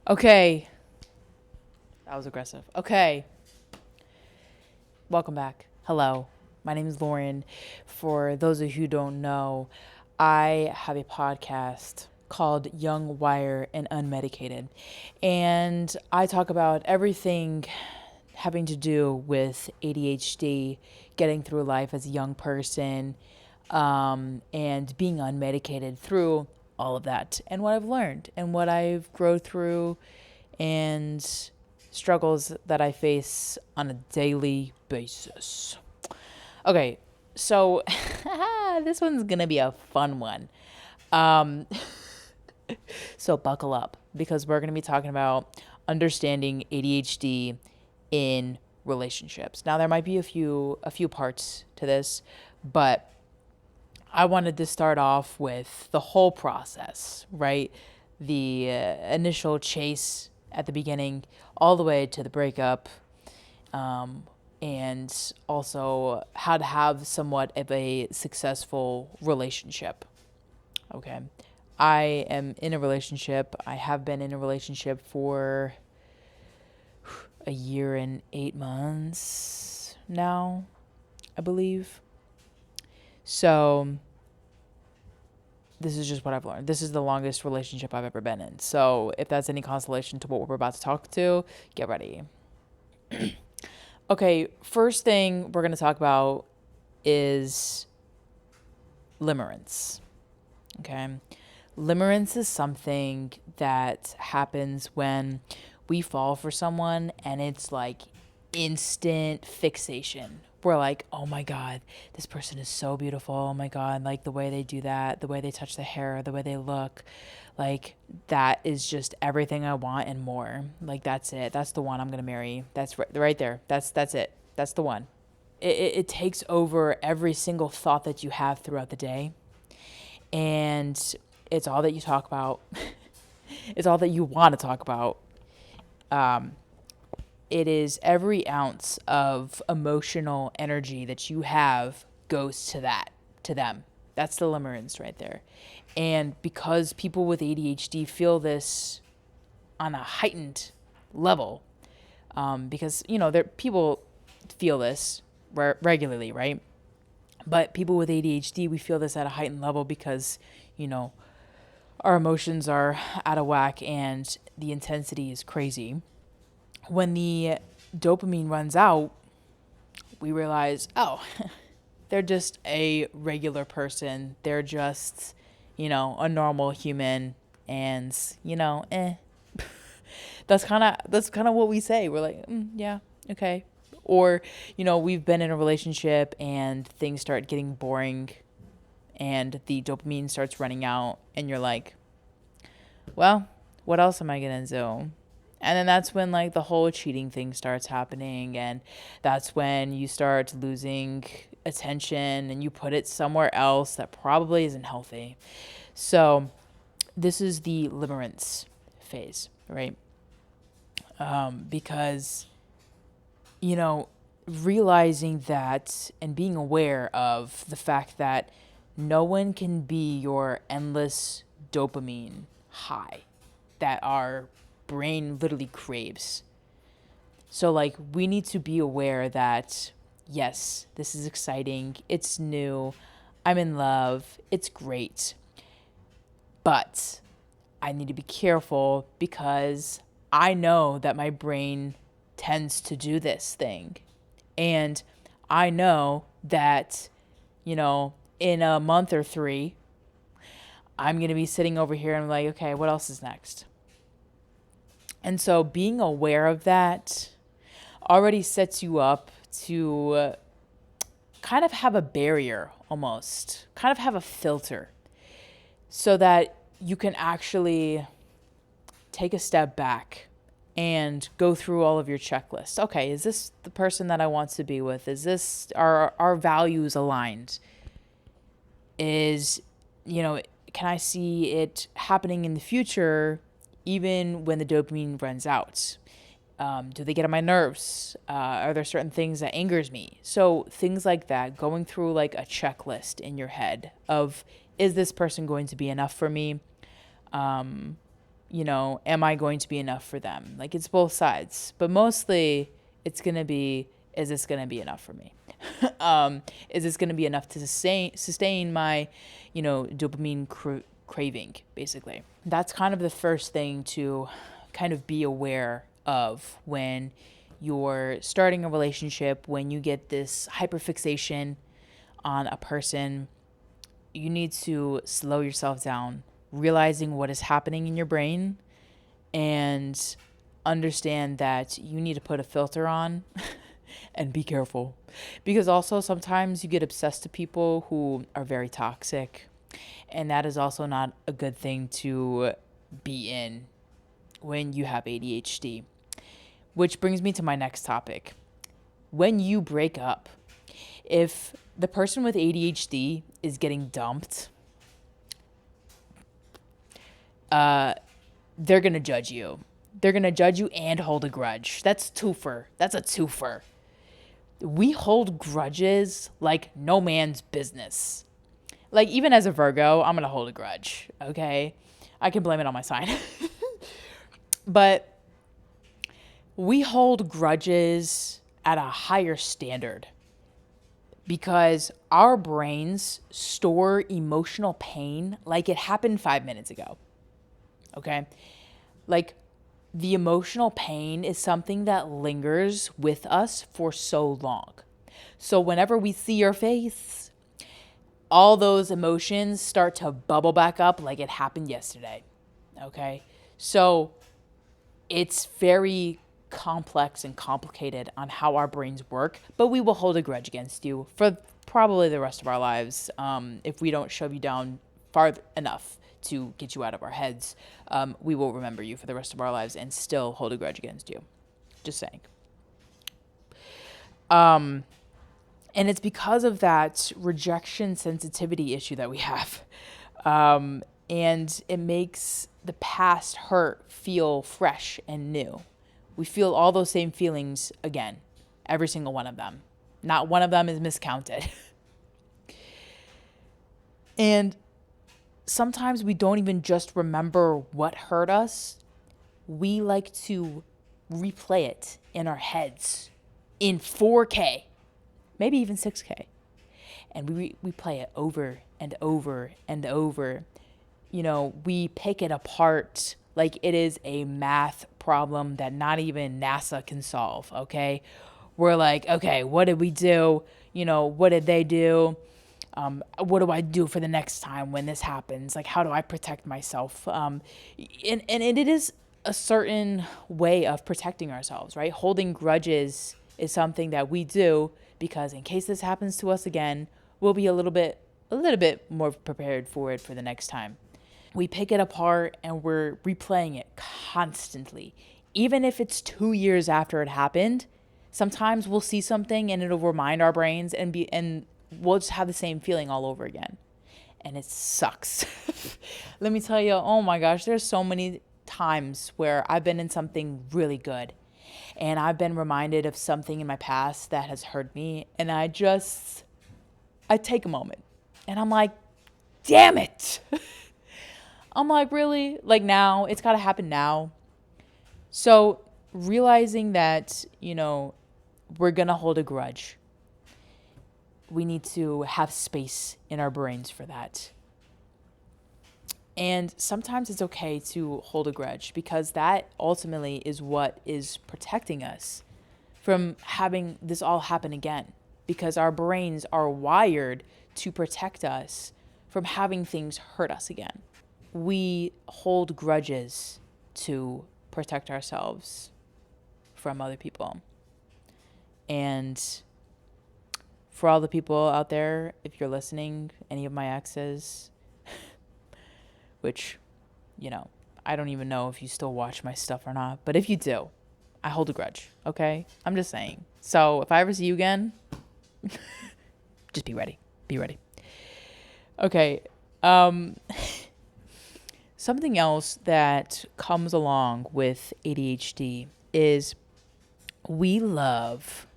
Okay. That was aggressive. Okay. Welcome back. Hello. My name is Lauren. For those of you who don't know, I have a podcast called Young, Wire, and Unmedicated. And I talk about everything having to do with ADHD, getting through life as a young person, and being unmedicated through all of that, and what I've learned and what I've grown through, and struggles that I face on a daily basis. Okay, so this one's gonna be a fun one. Um, so buckle up because we're gonna be talking about understanding ADHD in relationships. Now there might be a few parts to this, but I wanted to start off with the whole process, right? The initial chase at the beginning, all the way to the breakup, and also how to have somewhat of a successful relationship. Okay. I am in a relationship. I have been in a relationship for a year and 8 months now, I believe. So this is just what I've learned. This is the longest relationship I've ever been in. So if that's any consolation to what we're about to talk to, get ready. Okay, first thing we're going to talk about is limerence. Okay. Limerence is something that happens when we fall for someone and it's like instant fixation. We're like, oh my God, this person is so beautiful. Oh my God, like the way they do that, the way they touch the hair, the way they look, like that is just everything I want and more. Like that's it. That's the one I'm gonna marry. That's right there. That's it. That's the one. It takes over every single thought that you have throughout the day, and it's all that you talk about. It's all that you want to talk about. Um, it is every ounce of emotional energy that you have goes to them. That's the limerence right there. And because people with ADHD feel this on a heightened level, because, people feel this regularly, right? But people with ADHD, we feel this at a heightened level because, our emotions are out of whack and the intensity is crazy. When the dopamine runs out, we realize, oh, they're just a regular person. They're just, a normal human, and that's kind of what we say. We're like, yeah, okay. Or, we've been in a relationship and things start getting boring and the dopamine starts running out and you're like, well, what else am I going to do? And then that's when like the whole cheating thing starts happening, and that's when you start losing attention and you put it somewhere else that probably isn't healthy. So this is the limerence phase, right? Because realizing that and being aware of the fact that no one can be your endless dopamine high that our brain literally craves. So, like, we need to be aware that, yes, this is exciting, it's new, I'm in love, it's great, but I need to be careful because I know that my brain tends to do this thing. And I know that, in a month or three, I'm going to be sitting over here and I'm like, okay, what else is next? And so being aware of that already sets you up to kind of have a barrier almost, kind of have a filter so that you can actually take a step back and go through all of your checklists. Okay, is this the person that I want to be with? Is this our values aligned? Is, can I see it happening in the future even when the dopamine runs out? Do they get on my nerves? Are there certain things that angers me? So things like that, going through like a checklist in your head of, is this person going to be enough for me? am I going to be enough for them? Like, it's both sides, but mostly it's going to be, is this going to be enough for me? Is this going to be enough to sustain my, dopamine craving, basically? That's kind of the first thing to kind of be aware of when you're starting a relationship, when you get this hyperfixation on a person. You need to slow yourself down, realizing what is happening in your brain, and understand that you need to put a filter on and be careful. Because also sometimes you get obsessed to people who are very toxic, and that is also not a good thing to be in when you have ADHD. Which brings me to my next topic. When you break up, if the person with ADHD is getting dumped, they're going to judge you. They're going to judge you and hold a grudge. That's twofer. That's a twofer. We hold grudges like no man's business. Like, even as a Virgo, I'm going to hold a grudge, okay? I can blame it on my sign. But we hold grudges at a higher standard because our brains store emotional pain like it happened 5 minutes ago, okay? Like, the emotional pain is something that lingers with us for so long. So whenever we see your face, all those emotions start to bubble back up like it happened yesterday, okay? So it's very complex and complicated on how our brains work, but we will hold a grudge against you for probably the rest of our lives if we don't shove you down far enough to get you out of our heads. We will remember you for the rest of our lives and still hold a grudge against you. Just saying. And it's because of that rejection sensitivity issue that we have. And it makes the past hurt feel fresh and new. We feel all those same feelings again, every single one of them. Not one of them is miscounted. And sometimes we don't even just remember what hurt us. We like to replay it in our heads in 4K, maybe even 6K. And we play it over and over and over. We pick it apart like it is a math problem that not even NASA can solve, okay? We're like, okay, what did we do? What did they do? What do I do for the next time when this happens? Like, how do I protect myself? And it is a certain way of protecting ourselves, right? Holding grudges is something that we do because in case this happens to us again, we'll be a little bit more prepared for it for the next time. We pick it apart and we're replaying it constantly. Even if it's 2 years after it happened, sometimes we'll see something and it'll remind our brains and we'll just have the same feeling all over again. And it sucks. Let me tell you, oh my gosh, there's so many times where I've been in something really good and I've been reminded of something in my past that has hurt me. And I take a moment and I'm like, damn it. I'm like, really? Like, now? It's got to happen now. So realizing that, we're going to hold a grudge. We need to have space in our brains for that. And sometimes it's okay to hold a grudge because that ultimately is what is protecting us from having this all happen again. Because our brains are wired to protect us from having things hurt us again. We hold grudges to protect ourselves from other people. And for all the people out there, if you're listening, any of my exes, which, I don't even know if you still watch my stuff or not, but if you do, I hold a grudge, okay? I'm just saying. So if I ever see you again, just be ready. Be ready. Okay. Something else that comes along with ADHD is we love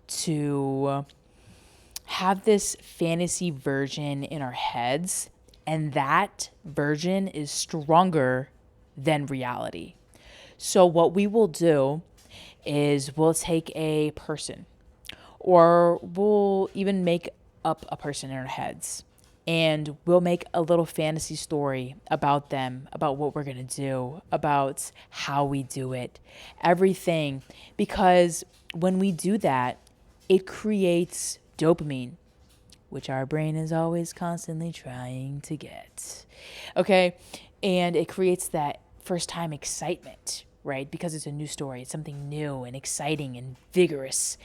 to have this fantasy version in our heads And that version is stronger than reality. So what we will do is we'll take a person, or we'll even make up a person in our heads, and we'll make a little fantasy story about them, about what we're going to do, about how we do it, everything. Because when we do that, it creates dopamine, which our brain is always constantly trying to get. Okay? And it creates that first time excitement, right? Because it's a new story, it's something new and exciting and vigorous.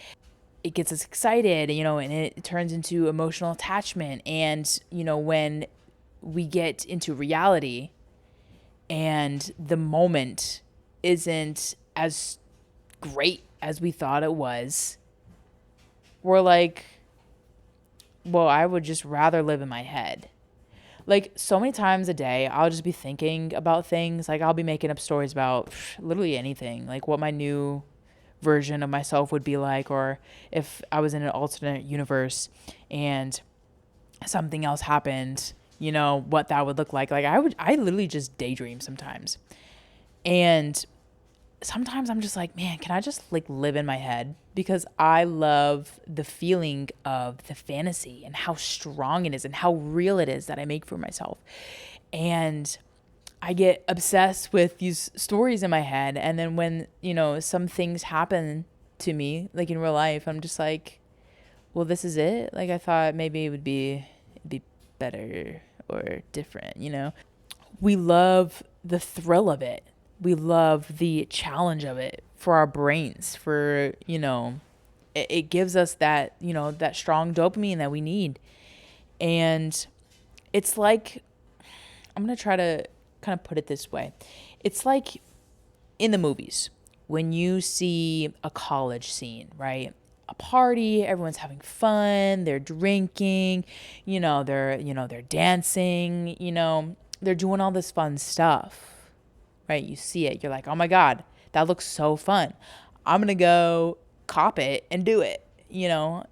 It gets us excited, and it turns into emotional attachment. And, when we get into reality and the moment isn't as great as we thought it was, we're like, well, I would just rather live in my head. Like, so many times a day, I'll just be thinking about things. Like, I'll be making up stories about literally anything, like what my new version of myself would be like, or if I was in an alternate universe and something else happened, what that would look like. Like, I literally just daydream sometimes. And sometimes I'm just like, man, can I just like live in my head? Because I love the feeling of the fantasy and how strong it is and how real it is that I make for myself. And I get obsessed with these stories in my head. And then when, some things happen to me, like in real life, I'm just like, well, this is it. Like, I thought maybe it'd be better or different, We love the thrill of it. We love the challenge of it for our brains, for, it gives us that, that strong dopamine that we need. And it's like, I'm going to try to kind of put it this way. It's like in the movies, when you see a college scene, right? A party, everyone's having fun, they're drinking, they're dancing, they're doing all this fun stuff, right? You see it, you're like, oh my God, that looks so fun. I'm going to go cop it and do it,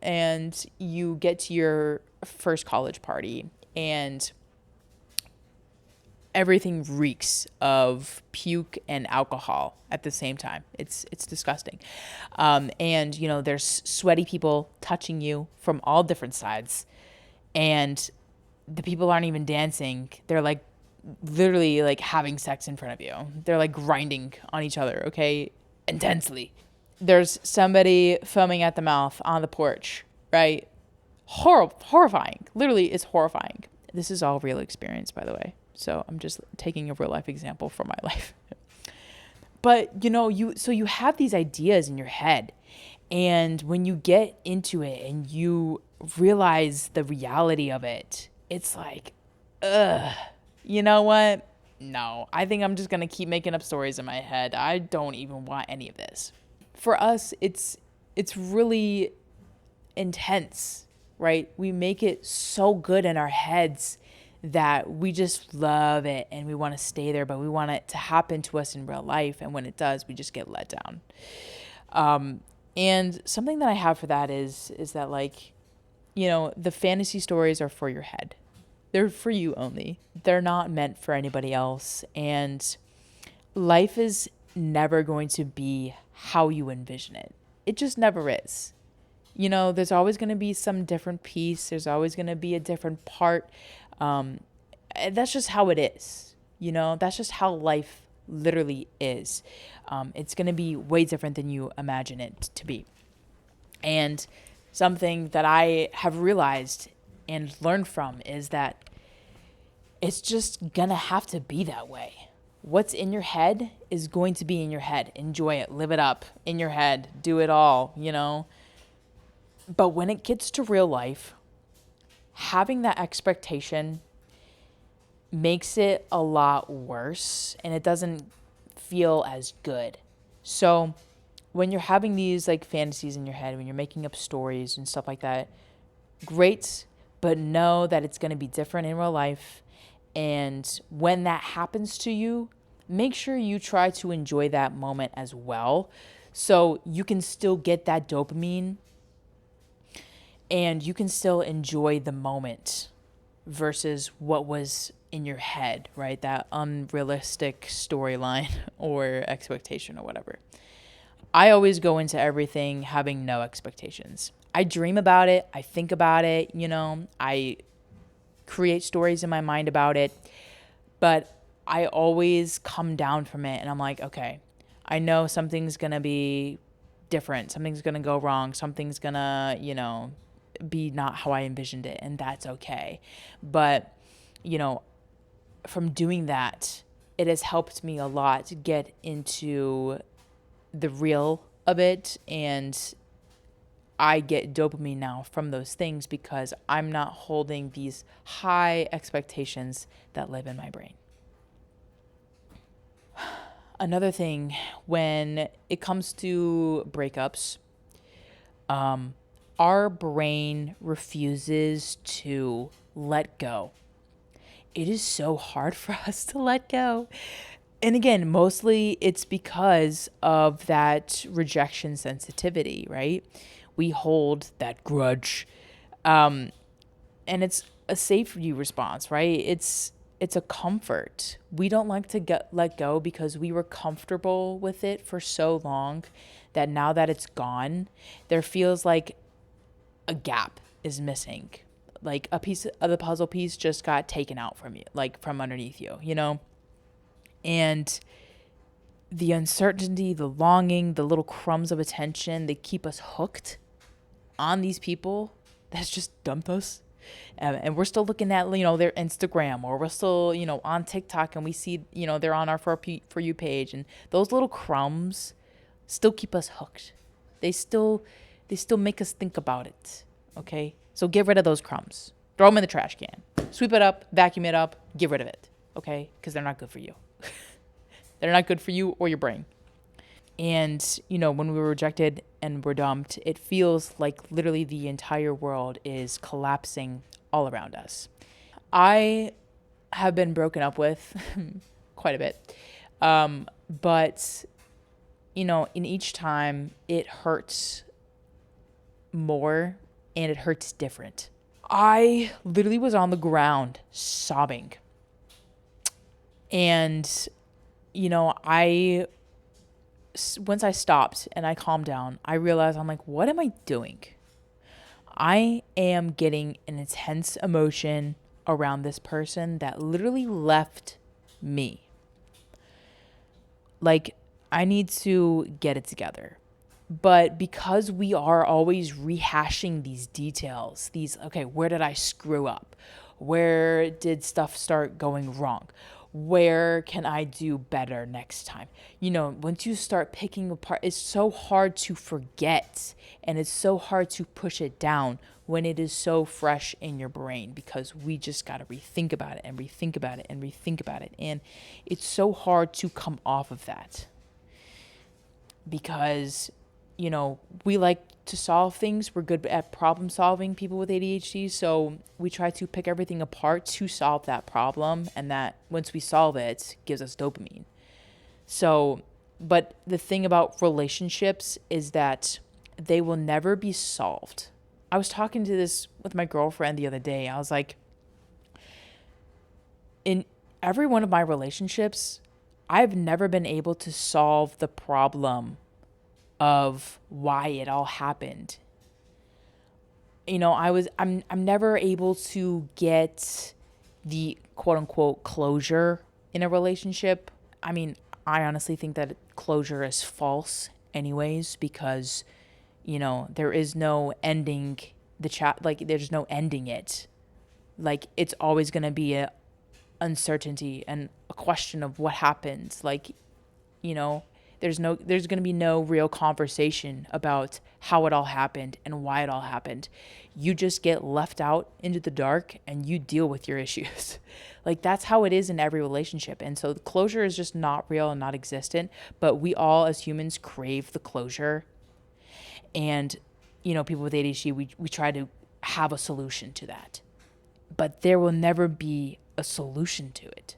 and you get to your first college party and everything reeks of puke and alcohol at the same time. It's disgusting. And, there's sweaty people touching you from all different sides. And the people aren't even dancing. They're like literally like having sex in front of you. They're like grinding on each other, okay? Intensely. There's somebody foaming at the mouth on the porch, right? Horrifying. Literally, it's horrifying. This is all real experience, by the way. So I'm just taking a real life example from my life. But, you have these ideas in your head. And when you get into it and you realize the reality of it, it's like, ugh, you know what? No, I think I'm just going to keep making up stories in my head. I don't even want any of this. For us, it's really intense, right? We make it so good in our heads that we just love it and we want to stay there, but we want it to happen to us in real life. And when it does, we just get let down. And something that I have for that is that, like, the fantasy stories are for your head. They're for you only. They're not meant for anybody else. And life is never going to be how you envision it. It just never is. There's always going to be some different piece. There's always going to be a different part. That's just how it is. That's just how life literally is. It's going to be way different than you imagine it to be. And something that I have realized and learned from is that it's just going to have to be that way. What's in your head is going to be in your head. Enjoy it. Live it up in your head. Do it all, But when it gets to real life, having that expectation makes it a lot worse and it doesn't feel as good. So when you're having these like fantasies in your head, when you're making up stories and stuff like that, great, but know that it's going to be different in real life. And when that happens to you, make sure you try to enjoy that moment as well, so you can still get that dopamine and you can still enjoy the moment, versus what was in your head, right? That unrealistic storyline or expectation or whatever. I always go into everything having no expectations. I dream about it. I think about it. I create stories in my mind about it. But I always come down from it and I'm like, okay, I know something's going to be different. Something's going to go wrong. Something's going to, be not how I envisioned it. And that's okay. But, from doing that, it has helped me a lot to get into the real of it. And I get dopamine now from those things because I'm not holding these high expectations that live in my brain. Another thing, when it comes to breakups, our brain refuses to let go. It is so hard for us to let go. And again, mostly it's because of that rejection sensitivity, right? We hold that grudge. And it's a safety response, right? It's a comfort. We don't like to let go because we were comfortable with it for so long that now that it's gone, there feels like a gap is missing. Like a piece of the puzzle piece just got taken out from you, like from underneath you, And the uncertainty, the longing, the little crumbs of attention, they keep us hooked on these people that's just dumped us. And we're still looking at, their Instagram, or we're still, on TikTok, and we see, they're on our For You page, and those little crumbs still keep us hooked. They still make us think about it. Okay. So get rid of those crumbs, throw them in the trash can, sweep it up, vacuum it up, get rid of it. Okay. Cause they're not good for you. They're not good for you or your brain. And, when we were rejected and we're dumped, it feels like literally the entire world is collapsing all around us. I have been broken up with quite a bit. But, in each time it hurts more and it hurts different. I literally was on the ground sobbing. And, once I stopped and I calmed down, I realized I'm like, what am I doing? I am getting an intense emotion around this person that literally left me. Like, I need to get it together. But because we are always rehashing these details, okay, where did I screw up? Where did stuff start going wrong? Where can I do better next time? Once you start picking apart, it's so hard to forget, and it's so hard to push it down when it is so fresh in your brain, because we just got to rethink about it and rethink about it and rethink about it. And it's so hard to come off of that because, we like to solve things. We're good at problem solving, people with ADHD. So we try to pick everything apart to solve that problem. And that once we solve it, gives us dopamine. So, but the thing about relationships is that they will never be solved. I was talking to this with my girlfriend the other day. I was like, in every one of my relationships, I've never been able to solve the problem of why it all happened. I'm never able to get the quote unquote closure in a relationship. I mean, I honestly think that closure is false anyways, because, there is no ending the chat. Like, there's no ending it. Like, it's always going to be a uncertainty and a question of what happens. Like, there's going to be no real conversation about how it all happened and why it all happened. You just get left out into the dark and you deal with your issues. Like, that's how it is in every relationship. And so the closure is just not real and not existent, but we all as humans crave the closure. And, people with ADHD, we try to have a solution to that, but there will never be a solution to it.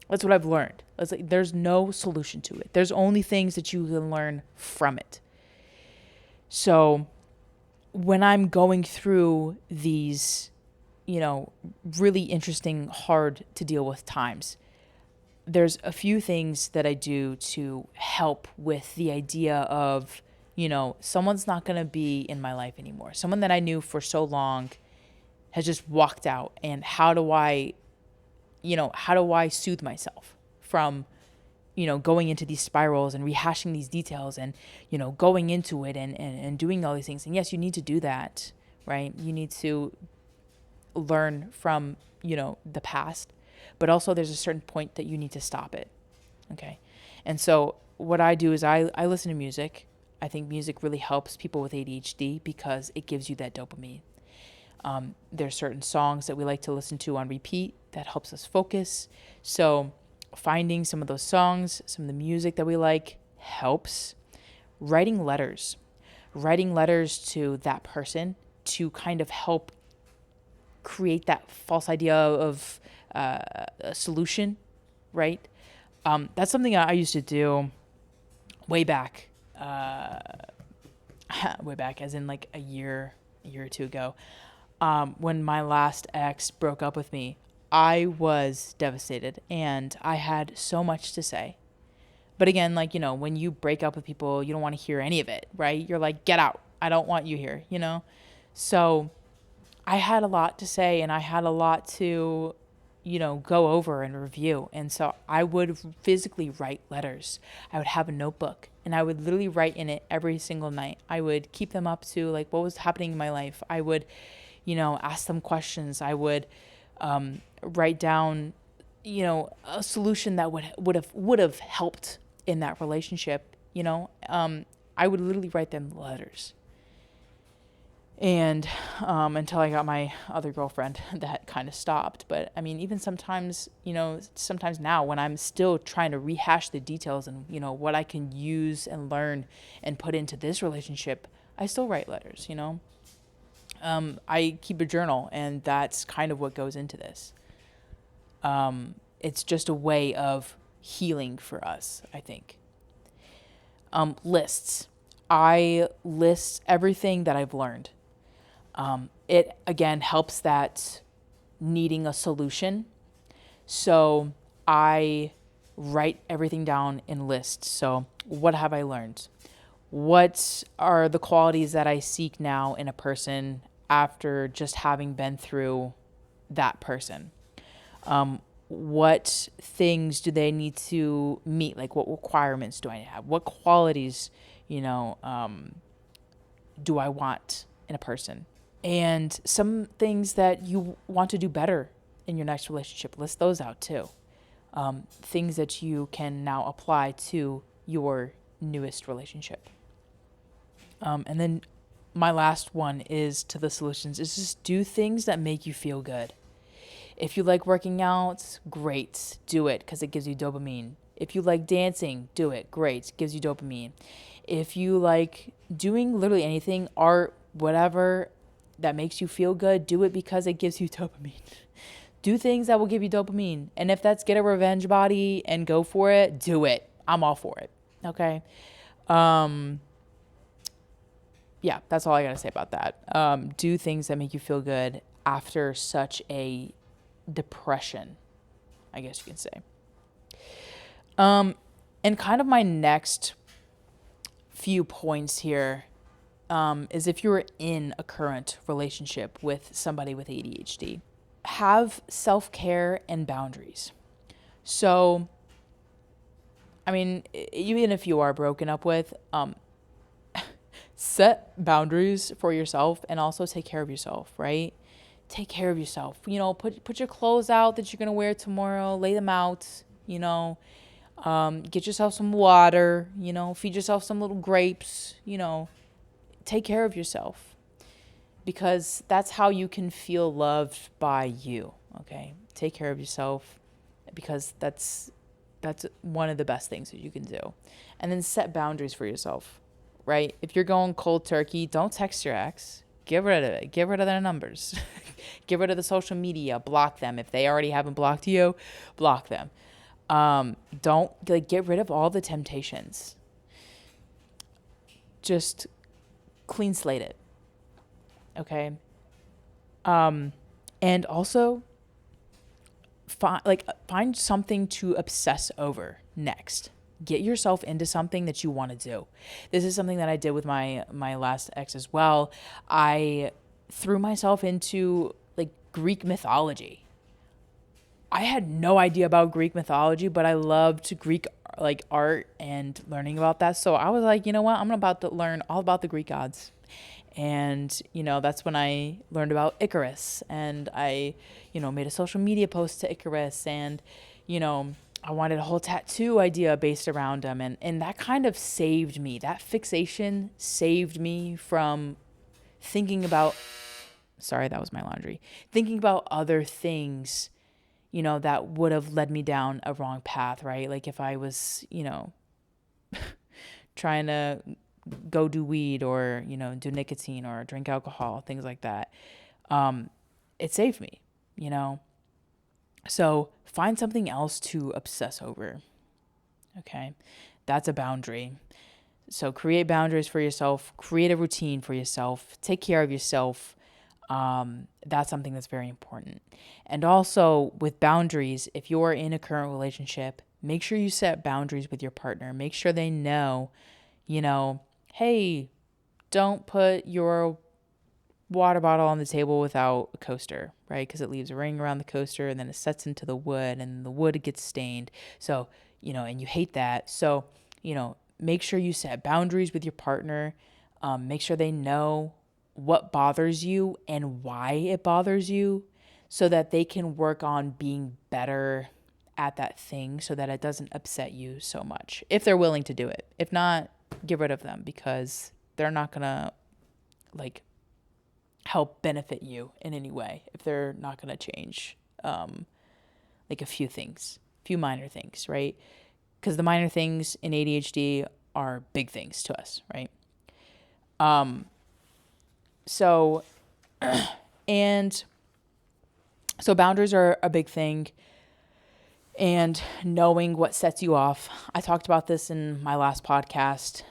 That's what I've learned. It's like, there's no solution to it. There's only things that you can learn from it. So when I'm going through these really interesting, hard to deal with times, there's a few things that I do to help with the idea of, someone's not going to be in my life anymore. Someone that I knew for so long has just walked out. And how do I soothe myself from, going into these spirals and rehashing these details and, going into it and doing all these things. And yes, you need to do that, right? You need to learn from, the past, but also there's a certain point that you need to stop it. Okay. And so what I do is I listen to music. I think music really helps people with ADHD because it gives you that dopamine. There's certain songs that we like to listen to on repeat that helps us focus. So finding some of those songs, some of the music that we like helps. Writing letters to that person to kind of help create that false idea of a solution, right? That's something I used to do way back as in like a year or two ago. When my last ex broke up with me, I was devastated and I had so much to say. But again, when you break up with people, you don't want to hear any of it, right? You're like, get out. I don't want you here, So I had a lot to say and I had a lot to, go over and review. And so I would physically write letters. I would have a notebook and I would literally write in it every single night. I would keep them up to what was happening in my life. I would, ask them questions. I would write down, a solution that would have helped in that relationship. I would literally write them letters. And until I got my other girlfriend, that kind of stopped. But I mean, even sometimes now when I'm still trying to rehash the details and, what I can use and learn and put into this relationship, I still write letters, I keep a journal and that's kind of what goes into this. It's just a way of healing for us, I think. Lists. I list everything that I've learned. It, again, helps that needing a solution. So I write everything down in lists. So what have I learned? What are the qualities that I seek now in a person after just having been through that person? What things do they need to meet? What requirements do I have? What qualities, do I want in a person? And some things that you want to do better in your next relationship, list those out too. Things that you can now apply to your newest relationship. And then my last one is to the solutions is just do things that make you feel good. If you like working out, great, do it because it gives you dopamine. If you like dancing, do it, great, gives you dopamine. If you like doing literally anything, art, whatever that makes you feel good, do it because it gives you dopamine. Do things that will give you dopamine. And if that's get a revenge body and go for it, do it. I'm all for it. Okay. Yeah, that's all I got to say about that. Do things that make you feel good after such a depression, I guess you can say. And kind of my next few points here is if you're in a current relationship with somebody with ADHD, have self-care and boundaries. So, I mean, even if you are broken up with, set boundaries for yourself and also take care of yourself, right? Take care of yourself. Put your clothes out that you're going to wear tomorrow, lay them out, get yourself some water, feed yourself some little grapes, take care of yourself because that's how you can feel loved by you. Okay. Take care of yourself because that's one of the best things that you can do. And then set boundaries for yourself, right? If you're going cold turkey, don't text your ex. Get rid of it. Get rid of their numbers. Get rid of the social media. Block them. If they already haven't blocked you, block them. Don't get rid of all the temptations. Just clean slate it. Okay. And also find something to obsess over next. Get yourself into something that you want to do. This is something that I did with my last ex as well. I threw myself into like Greek mythology. I had no idea about Greek mythology, but I loved Greek like art and learning about that. So I was like, you know what? I'm about to learn all about the Greek gods. And, that's when I learned about Icarus, and I, made a social media post to Icarus, and, I wanted a whole tattoo idea based around him. And that kind of saved me. That fixation saved me from thinking about, sorry, that was my laundry, thinking about other things, that would have led me down a wrong path, right? Like if I was, trying to go do weed or, do nicotine or drink alcohol, things like that. It saved me, you know? So find something else to obsess over. Okay. That's a boundary. So create boundaries for yourself, create a routine for yourself, take care of yourself. That's something that's very important. And also with boundaries, if you're in a current relationship, make sure you set boundaries with your partner. Make sure they know, hey, don't put your water bottle on the table without a coaster, right? Because it leaves a ring around the coaster and then it sets into the wood and the wood gets stained. So, and you hate that. So, make sure you set boundaries with your partner. Make sure they know what bothers you and why it bothers you so that they can work on being better at that thing so that it doesn't upset you so much if they're willing to do it. If not, get rid of them because they're not going to help benefit you in any way if they're not going to change a few minor things, right? Because the minor things in ADHD are big things to us, right? So boundaries are a big thing, and knowing what sets you off. I talked about this in my last podcast,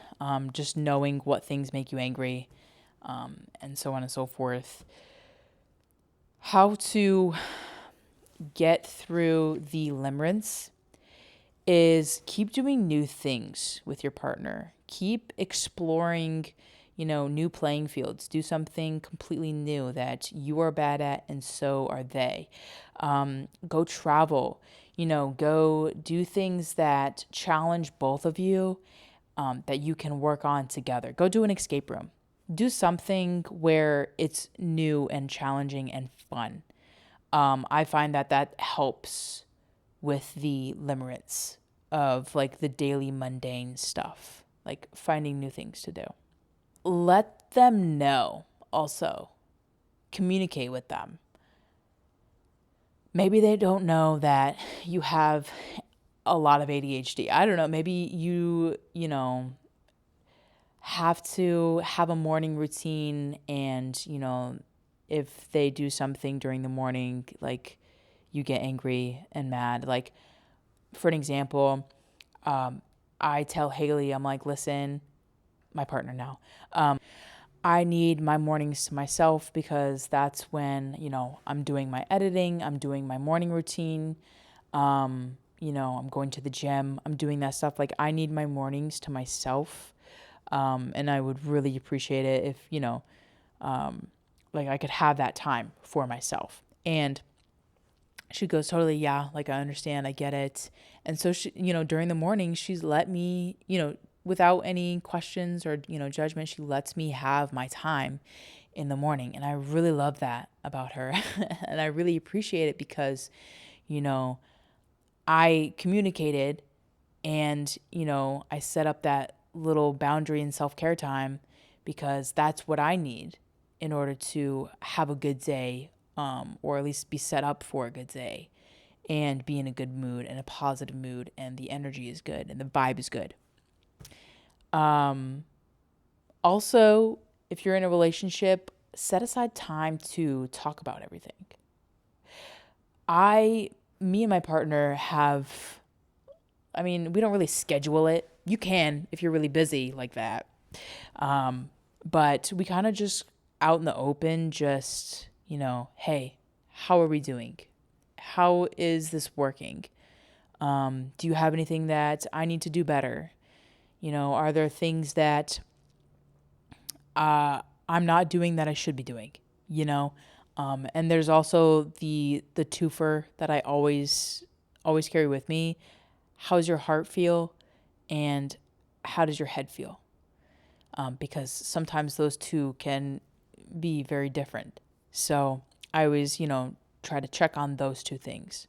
just knowing what things make you angry, and so on and so forth. How to get through the limerence is keep doing new things with your partner. Keep exploring, new playing fields. Do something completely new that you are bad at and so are they. Go travel, go do things that challenge both of you, that you can work on together. Go do an escape room. Do something where it's new and challenging and fun. I find that helps with the limerence of the daily mundane stuff, finding new things to do. Let them know also. Communicate with them. Maybe they don't know that you have a lot of ADHD. I don't know. Maybe you have to have a morning routine and, if they do something during the morning, you get angry and mad. For an example, I tell Haley, I'm like, listen, my partner now, I need my mornings to myself because that's when, I'm doing my editing, I'm doing my morning routine, I'm going to the gym, I'm doing that stuff. I need my mornings to myself. And I would really appreciate it if, I could have that time for myself. And she goes, totally, yeah, I understand, I get it. And so she, during the morning, she's let me, without any questions or, judgment, she lets me have my time in the morning. And I really love that about her. And I really appreciate it because, I communicated and, I set up that little boundary and self-care time because that's what I need in order to have a good day, or at least be set up for a good day and be in a good mood and a positive mood and the energy is good and the vibe is good. Also, if you're in a relationship, set aside time to talk about everything. Me and my partner we don't really schedule it. You can if you're really busy like that. But we kind of just out in the open, just, hey, how are we doing? How is this working? Do you have anything that I need to do better? Are there things that I'm not doing that I should be doing? And there's also the twofer that I always carry with me. How's your heart feel, and how does your head feel? Because sometimes those two can be very different. So I always, try to check on those two things.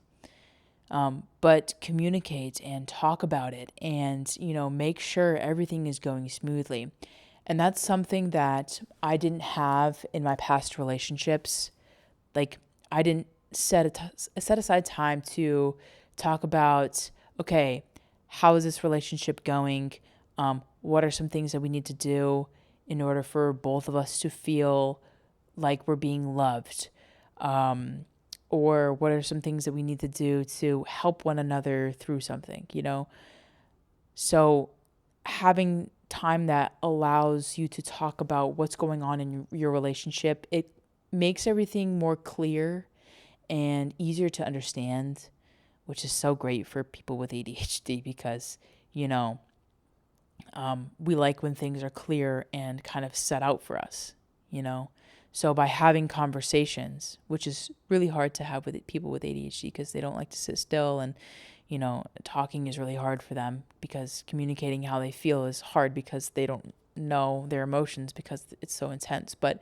But communicate and talk about it, and make sure everything is going smoothly. And that's something that I didn't have in my past relationships. Like, I didn't set aside time to talk about, okay, how is this relationship going? What are some things that we need to do in order for both of us to feel like we're being loved? Or what are some things that we need to do to help one another through something, So having time that allows you to talk about what's going on in your relationship, it makes everything more clear and easier to understand, which is so great for people with ADHD because, we like when things are clear and kind of set out for us, So by having conversations, which is really hard to have with people with ADHD because they don't like to sit still, and talking is really hard for them because communicating how they feel is hard because they don't know their emotions because it's so intense. But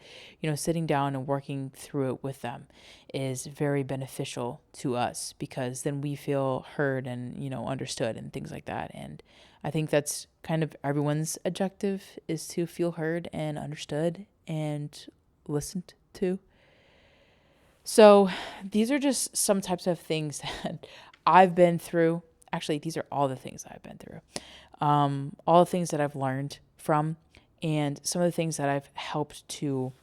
sitting down and working through it with them is very beneficial to us because then we feel heard and understood and things like that. And I think that's kind of everyone's objective, is to feel heard and understood and listened to. So these are just some types of things that I've been through. Actually, these are all the things I've been through. All the things that I've learned from, and some of the things that I've helped to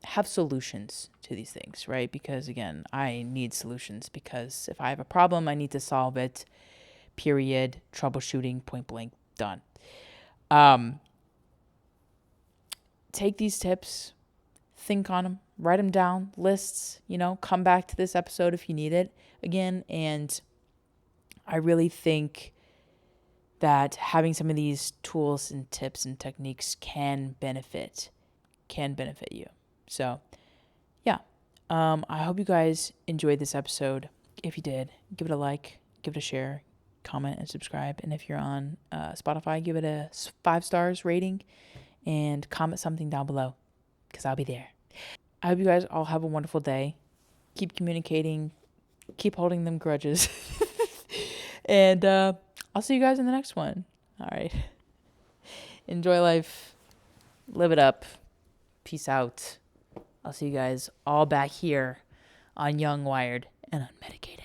have solutions to these things, right? Because again, I need solutions because if I have a problem, I need to solve it. Period. Troubleshooting, point blank, done. Take these tips, think on them, write them down, lists, come back to this episode if you need it again. And I really think that having some of these tools and tips and techniques can benefit you. So yeah, I hope you guys enjoyed this episode. If you did, give it a like, give it a share, comment, and subscribe. And if you're on Spotify, give it a 5 stars rating and comment something down below because I'll be there. I hope you guys all have a wonderful day. Keep communicating, keep holding them grudges. And I'll see you guys in the next one. All right. Enjoy life. Live it up. Peace out. I'll see you guys all back here on Young, Wired, and Unmedicated.